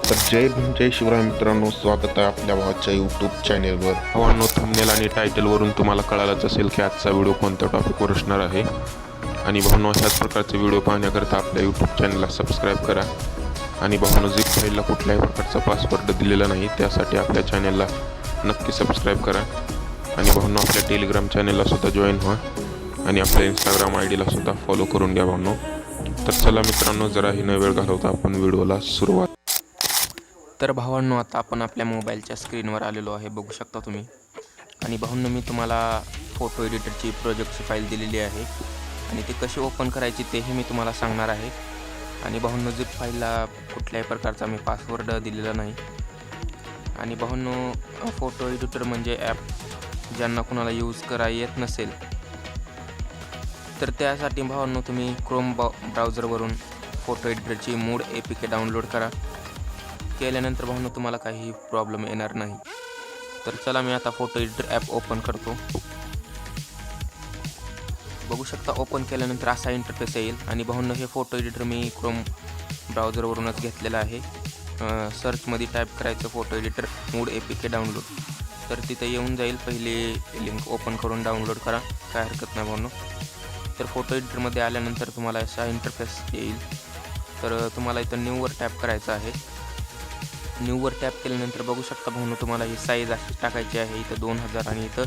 तर जय भीम जय शिवराय मित्रांनो, स्वागत आहे आपल्या भावाच्या यूट्यूब चॅनेलवर. भावांनो, थंबनेल आणि टायटलवरून तुम्हाला कळालंच असेल की आजचा व्हिडिओ कोणत्या टॉपिकवर असणार आहे. आणि भावांनो, अशाच प्रकारचे व्हिडिओ पाहण्याकरता आपल्या यूट्यूब चॅनलला सबस्क्राईब करा. आणि भावांनो, झिप फाईलला कुठल्याही प्रकारचा पासवर्ड दिलेला नाही, त्यासाठी आपल्या चॅनलला नक्की सबस्क्राईब करा. आणि भावांनो, आपल्या टेलिग्राम चॅनलला सुद्धा जॉईन व्हा आणि आपल्या इंस्टाग्राम आय डीला सुद्धा फॉलो करून घ्या भावांनो. तर चला मित्रांनो, जराही न वेळ घालवता आपण व्हिडिओला सुरुवात. तर भावांनो, आता आपण आपल्या मोबाईलच्या स्क्रीनवर आलेलो आहे, बघू शकता तुम्ही. आणि भावांनो, मी तुम्हाला फोटो एडिटरची प्रोजेक्टची फाईल दिलेली आहे आणि ती कशी ओपन करायची तेही मी तुम्हाला सांगणार आहे. आणि भावांनो, झिप फाईलला कुठल्याही प्रकारचा मी पासवर्ड दिलेला नाही. आणि भावांनो, फोटो एडिटर म्हणजे ॲप ज्यांना कुणाला यूज करा येत नसेल तर त्यासाठी भावांनो, तुम्ही क्रोम ब्राउझरवरून फोटो एडिटरची मूळ APK डाउनलोड करा. केल्यानंतर भावांनो, तुम्हाला काही प्रॉब्लेम येणार नाही. तर चला, मी आता फोटो एडिटर ॲप ओपन करतो. बघू शकता, ओपन केल्यानंतर असा इंटरफेस येईल. आणि भावांनो, हे फोटो एडिटर मी क्रोम ब्राउझरवरूनच घेतलेलं आहे. सर्चमध्ये टाईप करायचं photo editor mood APK download, तर तिथे येऊन जाईल. पहिली लिंक ओपन करून डाउनलोड करा, काय हरकत नाही भावांनो. तर फोटो एडिटरमध्ये आल्यानंतर तुम्हाला असा इंटरफेस येईल. तर तुम्हाला इथं न्यूवर टॅप करायचं आहे. न्यूवर टॅप केल्यानंतर बघू शकता भावांनो, तुम्हाला ही साईज अशी टाकायची आहे. इथं 2000 आणि इथं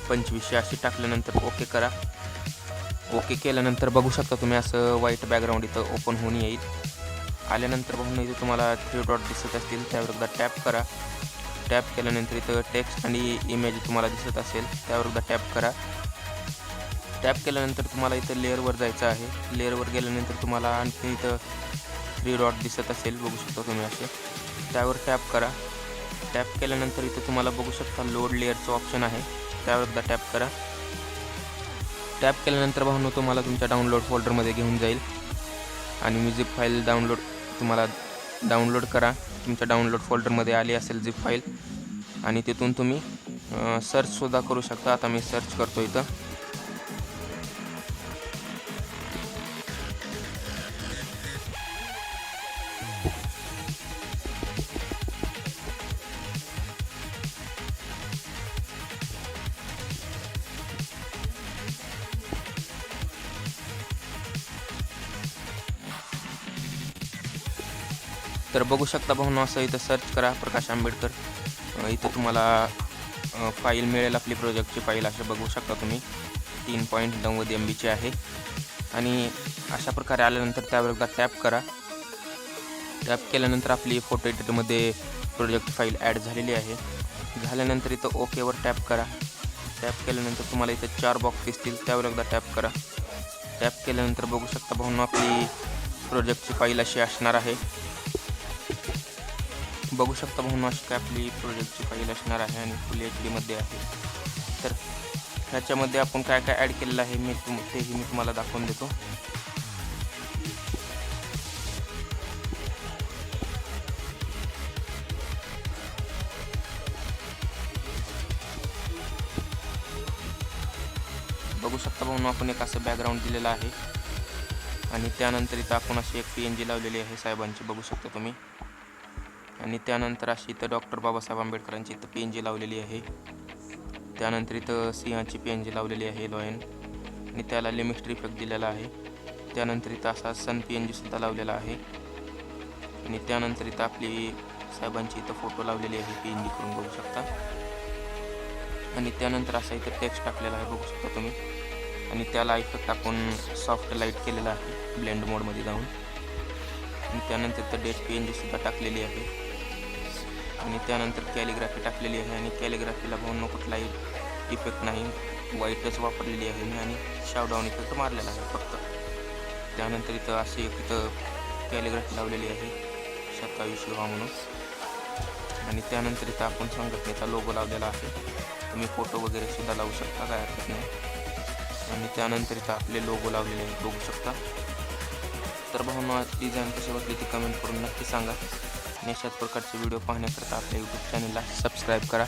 2500 अशी टाकल्यानंतर ओके करा. ओके केल्यानंतर बघू शकता तुम्ही, असं व्हाईट बॅकग्राऊंड इथं ओपन होऊन येईल. आल्यानंतर भावांनो, इथं तुम्हाला 3 डॉट दिसत असतील, त्यावर एकदा टॅप करा. टॅप केल्यानंतर इथं टेक्स्ट आणि इमेज तुम्हाला दिसत असेल, त्यावर एकदा टॅप करा. टॅप केल्यानंतर तुम्हाला इथं लेअरवर जायचं आहे. लेअरवर गेल्यानंतर तुम्हाला आणखी इथं 3 डॉट दिसत असेल, बघू शकता तुम्ही असे, त्यावर टॅप करा. टॅप केल्यानंतर इथं तुम्हाला बघू शकता लोड लेअरचं ऑप्शन आहे, त्यावर एकदा टॅप करा. टॅप केल्यानंतर भावांनो, तुम्हाला तुमच्या डाउनलोड फोल्डरमध्ये घेऊन जाईल. आणि मी झिप फाईल तुम्हाला डाउनलोड करा. तुमच्या डाउनलोड फोल्डरमध्ये आली असेल झिप फाईल, आणि तिथून तुम्ही सर्चसुद्धा करू शकता. आता मी सर्च करतो इथं. तर बघू शकता भावांनो, असं इथं सर्च करा प्रकाश आंबेडकर. इथं तुम्हाला फाईल मिळेल, आपली प्रोजेक्टची फाईल असे बघू शकता तुम्ही. 3.90 MB आहे. आणि अशा प्रकारे आल्यानंतर त्यावर एकदा टॅप करा. टॅप केल्यानंतर आपली फोटो एडिटरमध्ये प्रोजेक्ट फाईल ॲड झालेली आहे. झाल्यानंतर इथं ओकेवर टॅप करा. टॅप केल्यानंतर तुम्हाला इथं 4 बॉक्स दिसतील, त्यावर एकदा टॅप करा. टॅप केल्यानंतर बघू शकता भावांनो, आपली प्रोजेक्टची फाईल अशी असणार आहे. बघू शकता भावांनो, अशी काय आपली प्रोजेक्टची फाईल असणार आहे आणि फुल HD मध्ये आहे. तर ह्याच्यामध्ये आपण काय काय ॲड केलेलं आहे तेही मी तुम्हाला दाखवून देतो. बघू शकता भावांनो, आपण एक असं बॅकग्राऊंड दिलेलं आहे. आणि त्यानंतर इथं आपण अशी एक PNG लावलेली आहे साहेबांची, बघू शकता तुम्ही. आणि त्यानंतर अशी इथं डॉक्टर बाबासाहेब आंबेडकरांची इथं PNG लावलेली आहे. त्यानंतर इथं सिंहाची PNG लावलेली आहे, लॉयन, आणि त्याला लिमिस्ट्री इफेक्ट दिलेला आहे. त्यानंतर इथं असा सन PNG सुद्धा लावलेला आहे. आणि त्यानंतर इथं आपली साहेबांची इथं फोटो लावलेली आहे PNG करून, बघू शकता. आणि त्यानंतर असा इथं टेक्स्ट टाकलेला आहे, बघू शकता तुम्ही. आणि त्याला इफेक्ट टाकून सॉफ्ट लाईट केलेला आहे ब्लेंड मोडमध्ये जाऊन. आणि त्यानंतर इथं डेट PNG सुद्धा टाकलेली आहे. आणि त्यानंतर कॅलिग्राफी टाकलेली आहे. आणि कॅलिग्राफीला भावांनो कुठलाही इफेक्ट नाही, व्हाईटच वापरलेली आहे मी. आणि शावडाऊन इफेक्ट मारलेला आहे फक्त. त्यानंतर इथं अशी एक इथं कॅलिग्राफी लावलेली आहे 27 व्हा म्हणून. आणि त्यानंतर इथं आपण संघटनेचा लोगो लावलेला आहे. तुम्ही फोटो वगैरे सुद्धा लावू शकता, काय हरकत नाही. आणि त्यानंतर इथं आपले लोगो लावलेले आहेत, बघू शकता. तर भावांनो, आज डिझाईन कशी वाटली ती कमेंट करून नक्की सांगा. आणि अशाच प्रकारचे व्हिडिओ पाहण्याकरता आपल्या यूट्यूब चॅनलला सबस्क्राईब करा.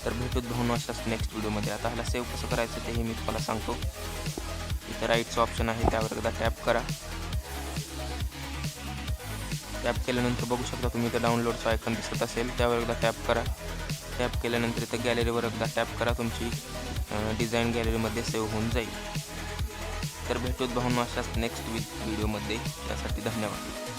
तर भेटूत भावांनो अशाच नेक्स्ट व्हिडिओमध्ये. आता ह्याला सेव्ह कसं करायचं तेही मी तुम्हाला सांगतो. इथं राईटचं ऑप्शन आहे, त्यावर एकदा टॅप करा. टॅप केल्यानंतर बघू शकता तुम्ही इथं डाउनलोडचा आयकॉन दिसत असेल, त्यावर एकदा टॅप करा. टॅप केल्यानंतर इथं गॅलरीवर एकदा टॅप करा. तुमची डिझाईन गॅलरीमध्ये सेव्ह होऊन जाईल. तर भेटूत भाऊंनो अशाच नेक्स्ट व्हिडिओमध्ये. त्यासाठी धन्यवाद.